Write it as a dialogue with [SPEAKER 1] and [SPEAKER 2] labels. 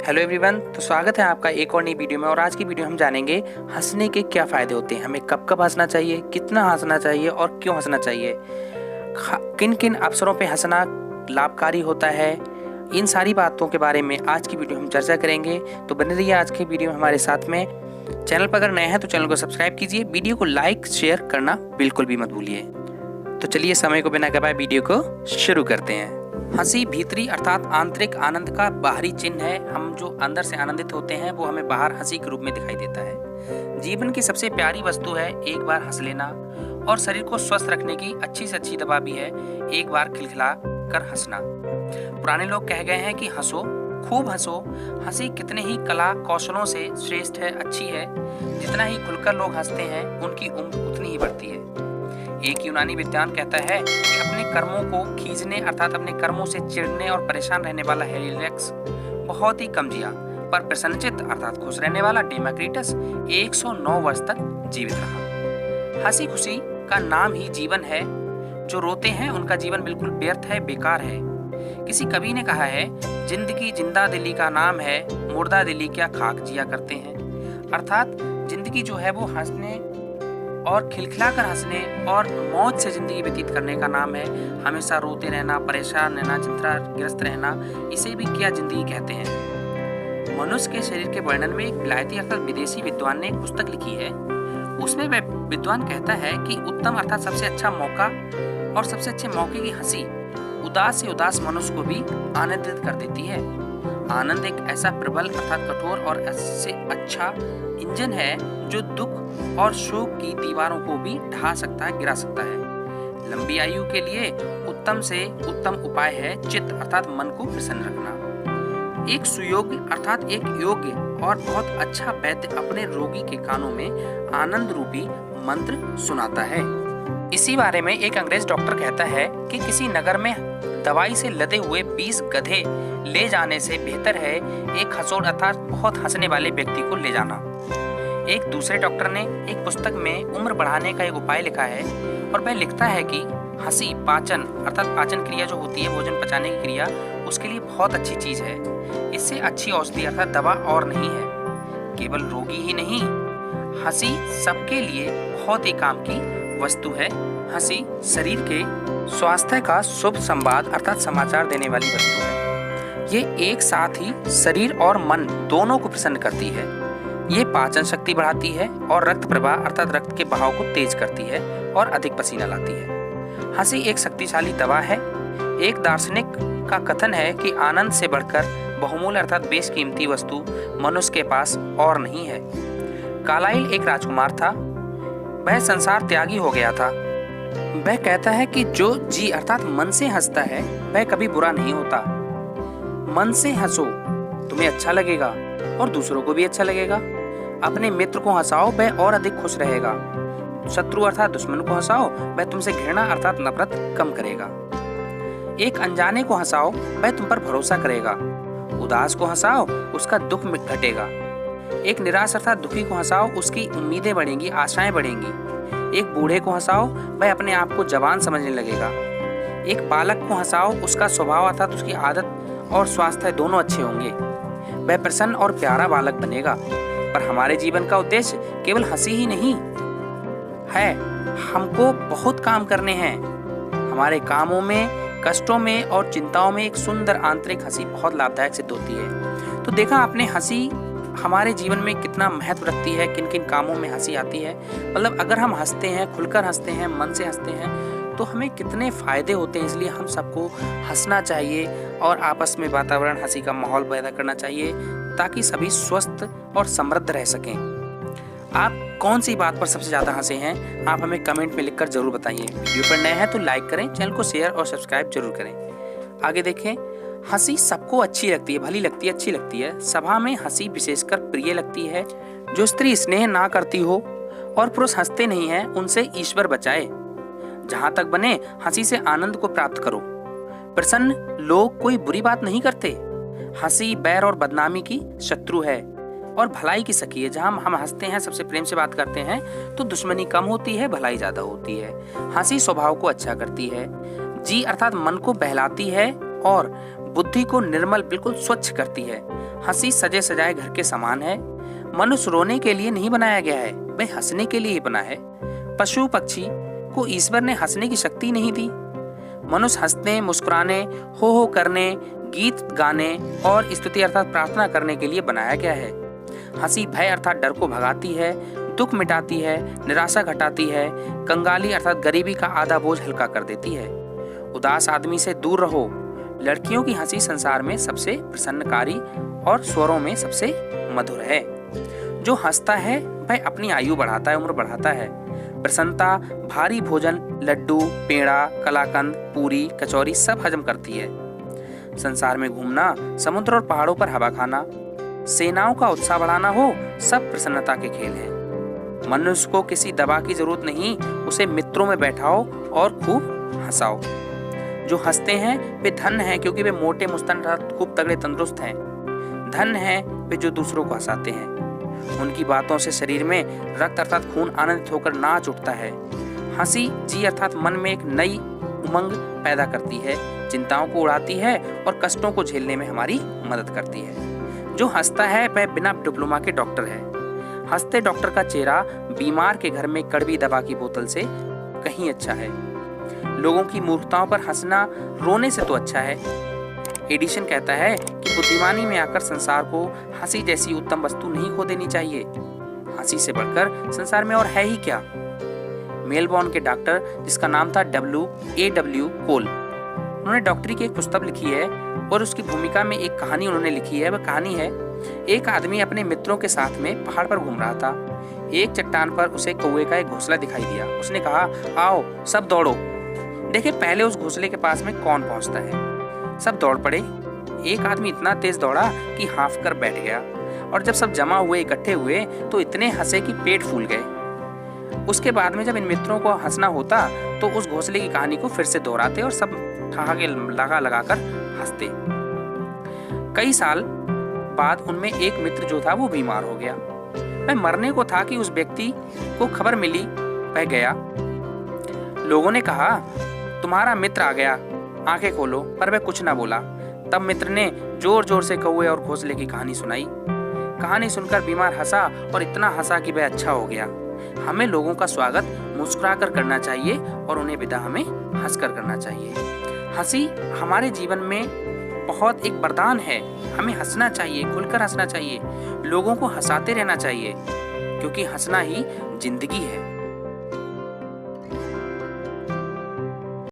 [SPEAKER 1] Hello everyone, तो स्वागत है आपका एक और नई वीडियो में। और आज की वीडियो हम जानेंगे हंसने के क्या फ़ायदे होते हैं, हमें कब कब हंसना चाहिए, कितना हंसना चाहिए और क्यों हंसना चाहिए, किन किन अवसरों पे हंसना लाभकारी होता है। इन सारी बातों के बारे में आज की वीडियो हम चर्चा करेंगे। तो बने रहिए आज की वीडियो में हमारे साथ में। चैनल पर अगर नए हैं तो चैनल को सब्सक्राइब कीजिए, वीडियो को लाइक शेयर करना बिल्कुल भी मत भूलिए। तो चलिए समय को बिना गवाए वीडियो को शुरू करते हैं। हंसी भीतरी अर्थात आंतरिक आनंद का बाहरी चिन्ह है। हम जो अंदर से आनंदित होते हैं वो हमें बाहर हंसी के रूप में दिखाई देता है। जीवन की सबसे प्यारी वस्तु है एक बार हंस लेना, और शरीर को स्वस्थ रखने की अच्छी से अच्छी दवा भी है एक बार खिलखिला कर हंसना। पुराने लोग कह गए हैं कि हंसो, खूब हंसो। हंसी कितने ही कला कौशलों से श्रेष्ठ है, अच्छी है। जितना ही खुलकर लोग हंसते हैं उनकी उम्र उतनी ही बढ़ती है। एक यूनानी विद्वान कहता है कि अपने कर्मों को खींचने अर्थात अपने कर्मों से चिढ़ने और परेशान रहने वाला हेराक्लिटस बहुत ही कम जिया, पर प्रसन्नचित्त अर्थात खुश रहने वाला डेमोक्रिटस 109 वर्ष तक जीवित रहा। हंसी खुशी का नाम ही जीवन है। जो रोते हैं उनका जीवन बिल्कुल व्यर्थ है, बेकार है। किसी कवि ने कहा है, जिंदगी जिंदा दिली का नाम है, मुर्दा दिली क्या खाक जिया करते हैं। अर्थात जिंदगी जो है वो हंसने और खिलखिलाकर हंसने और मौज से जिंदगी व्यतीत करने का नाम है। हमेशा रोते रहना, परेशान रहना, चिंताग्रस्त रहना, इसे भी क्या जिंदगी कहते हैं। मनुष्य के शरीर के वर्णन में एक विलायती अर्थात विदेशी विद्वान ने एक पुस्तक लिखी है। उसमें वह विद्वान कहता है कि उत्तम अर्थात सबसे अच्छा मौका और सबसे अच्छे मौके की हंसी उदास से उदास मनुष्य को भी आनंदित कर देती है। आनंद एक ऐसा प्रबल अर्थात कठोर और ऐसे अच्छा इंजन है जो दुख और शोक की दीवारों को भी ढा सकता है, गिरा सकता है। लंबी आयु के लिए उत्तम से उत्तम उपाय है चित्त अर्थात मन को प्रसन्न रखना। एक सुयोग्य अर्थात एक योग्य और बहुत अच्छा वैद्य अपने रोगी के कानों में आनंद रूपी मंत्र सुनाता है। इसी बारे में एक अंग्रेज डॉक्टर कहता है कि किसी नगर में दवाई से लदे हुए 20 गधे ले जाने से बेहतर है एक हंसोड़ अर्थात बहुत हंसने वाले व्यक्ति को ले जाना। एक दूसरे डॉक्टर ने एक पुस्तक में उम्र बढ़ाने का एक उपाय लिखा है, और वह लिखता है कि हंसी पाचन अर्थात पाचन क्रिया जो होती है, भोजन पचाने की क्रिया, उसके लिए बहुत अच्छी चीज है। इससे अच्छी औषधि अर्थात दवा और नहीं है। केवल रोगी ही नहीं, हंसी सबके लिए बहुत ही काम की वस्तु है। हंसी शरीर के स्वास्थ्य का शुभ संवाद अर्थात समाचार देने वाली वस्तु है। ये एक साथ ही शरीर और मन दोनों को प्रसन्न करती है। ये पाचन शक्ति बढ़ाती है और रक्त प्रवाह अर्थात रक्त के बहाव को तेज करती है और अधिक पसीना लाती है। हंसी एक शक्तिशाली दवा है। एक दार्शनिक का कथन है कि आनंद से बढ़कर बहुमूल्य अर्थात बेशकीमती वस्तु मनुष्य के पास और नहीं है। कार्लाइल एक राजकुमार था। वह संसार त्यागी हो गया था। वह कहता है कि जो जी अर्थात मन से हंसता है वह कभी बुरा नहीं होता। मन से हंसो, तुम्हें अच्छा लगेगा और दूसरों को भी अच्छा लगेगा। अपने मित्र को हंसाओ, वह और अधिक खुश रहेगा। शत्रु अर्थात दुश्मन को हंसाओ, वह तुमसे घृणा अर्थात नफरत कम करेगा। एक अनजाने को हंसाओ, वह तुम पर भरोसा करेगा। उदास को हंसाओ, उसका दुख घटेगा। एक निराश अर्थात दुखी को हंसाओ, उसकी उम्मीदें बढ़ेंगी, आशाएं बढ़ेंगी। एक बूढ़े को हंसाओ, वह अपने आप को जवान समझने लगेगा। एक बालक को हंसाओ, उसका स्वभाव अर्थात उसकी आदत और स्वास्थ्य दोनों अच्छे होंगे। वह प्रसन्न और प्यारा बालक बनेगा। पर हमारे जीवन का उद्देश्य केवल हंसी ही नहीं है, हमको बहुत काम करने हैं। हमारे कामों में, कष्टों में और चिंताओं में एक सुंदर आंतरिक हंसी बहुत लाभदायक सिद्ध होती है। तो देखा आपने, हंसी हमारे जीवन में कितना महत्व रखती है, किन किन कामों में हंसी आती है। मतलब अगर हम हंसते हैं, खुलकर हंसते हैं, मन से हंसते हैं, तो हमें कितने फायदे होते हैं। इसलिए हम सबको हंसना चाहिए और आपस में वातावरण हंसी का माहौल पैदा करना चाहिए ताकि सभी स्वस्थ और समृद्ध रह सकें। आप कौन सी बात पर सबसे ज़्यादा हंसे हैं, आप हमें कमेंट में लिखकर जरूर बताइए। वीडियो पर नए हैं तो लाइक करें, चैनल को शेयर और सब्सक्राइब जरूर करें। आगे देखें, हंसी सबको अच्छी लगती है, भली लगती है, अच्छी लगती है। सभा में हंसी विशेषकर प्रिय लगती है। जो स्त्री स्नेह ना करती हो और पुरुष हंसते नहीं हैं, उनसे ईश्वर बचाए। जहां तक बने हंसी से आनंद को प्राप्त करो। प्रसन्न लोग कोई बुरी बात नहीं करते। हंसी बैर और बदनामी की शत्रु है और भलाई की सखी है। जहां हम हंसते हैं, सबसे प्रेम से बात करते हैं, तो दुश्मनी कम होती है, भलाई ज्यादा होती है। हंसी स्वभाव को अच्छा करती है। जी अर्थात मन को बहलाती है और बुद्धि को निर्मल बिल्कुल स्वच्छ करती है। हंसी सजे सजाए घर के समान है। मनुष्य रोने के लिए नहीं बनाया गया है, वह हंसने के लिए ही बना है। पशु पक्षी को ईश्वर ने हंसने की शक्ति नहीं दी। मनुष्य हंसने, मुस्कुराने, हो करने, गीत गाने और स्तुति अर्थात प्रार्थना करने के लिए बनाया गया है। हंसी भय अर्थात डर को भगाती है, दुख मिटाती है, निराशा घटाती है, कंगाली अर्थात गरीबी का आधा बोझ हल्का कर देती है। उदास आदमी से दूर रहो। लड़कियों की हंसी संसार में सबसे प्रसन्नकारी और स्वरों में सबसे मधुर है। जो हंसता है वह अपनी आयु बढ़ाता है, उम्र बढ़ाता है। प्रसन्नता भारी भोजन, लड्डू, पेड़ा, कलाकंद, पूरी, कचौरी सब हजम करती है। संसार में घूमना, समुद्र और पहाड़ों पर हवा खाना, सेनाओं का उत्साह बढ़ाना हो, सब प्रसन्नता के खेल हैं। मनुष्य को किसी दवा की जरूरत नहीं, उसे मित्रों में बैठाओ और खूब हंसाओ। जो हंसते हैं वे धन हैं, क्योंकि वे मोटे मुस्तन खूब तगड़े तंदुरुस्त हैं। धन है वे जो दूसरों को हंसाते हैं। उनकी बातों से शरीर में रक्त अर्थात खून आनंदित होकर नाच उठता है। हंसी जी अर्थात मन में एक नई उमंग पैदा करती है, चिंताओं को उड़ाती है और कष्टों को झेलने में हमारी मदद करती है। जो हंसता है वह बिना डिप्लोमा के डॉक्टर है। हंसते डॉक्टर का चेहरा बीमार के घर में कड़वी दवा की बोतल से कहीं अच्छा है। लोगों की मूर्खताओं पर हंसना रोने से तो अच्छा है। एडिशन कहता है कि बुद्धिमानी में आकर संसार को हंसी जैसी उत्तम वस्तु नहीं खो देनी चाहिए। हंसी से बढ़कर संसार में और है ही क्या। मेलबॉर्न के डॉक्टर, जिसका नाम था W.A.W. कोल, उन्होंने डॉक्टरी की एक पुस्तक लिखी है और उसकी भूमिका में एक कहानी उन्होंने लिखी है। वह कहानी है, एक आदमी अपने मित्रों के साथ में पहाड़ पर घूम रहा था। एक चट्टान पर उसे कौवे का एक घोंसला दिखाई दिया। उसने कहा, आओ सब दौड़ो, देखे पहले उस घोंसले के पास में कौन पहुंचता है। सब दौड़ पड़े। एक आदमी इतना तेज दौड़ा कि हाँफ कर बैठ गया, और जब सब जमा हुए, इकट्ठे हुए तो इतने हंसे कि पेट फूल गए। उसके बाद में जब इन मित्रों को हंसना होता तो उस घोंसले की कहानी को फिर से दोहराते और सब ठहाके लगाकर हंसते। कई साल बाद उनमें एक मित्र जो था वो बीमार हो गया। वह मरने को था कि उस व्यक्ति को खबर मिली। वह गया। लोगों ने कहा, तुम्हारा मित्र आ गया, आंखें खोलो, पर वह कुछ ना बोला। तब मित्र ने जोर जोर से कौवे और घोंसले की कहानी सुनाई। कहानी सुनकर बीमार हंसा और इतना हंसा कि वह अच्छा हो गया। हमें लोगों का स्वागत मुस्कुराकर करना चाहिए और उन्हें विदा हमें हंसकर करना चाहिए। हंसी हमारे जीवन में बहुत एक वरदान है। हमें हंसना चाहिए, खुलकर हंसना चाहिए, लोगों को हंसाते रहना चाहिए, क्योंकि हंसना ही जिंदगी है।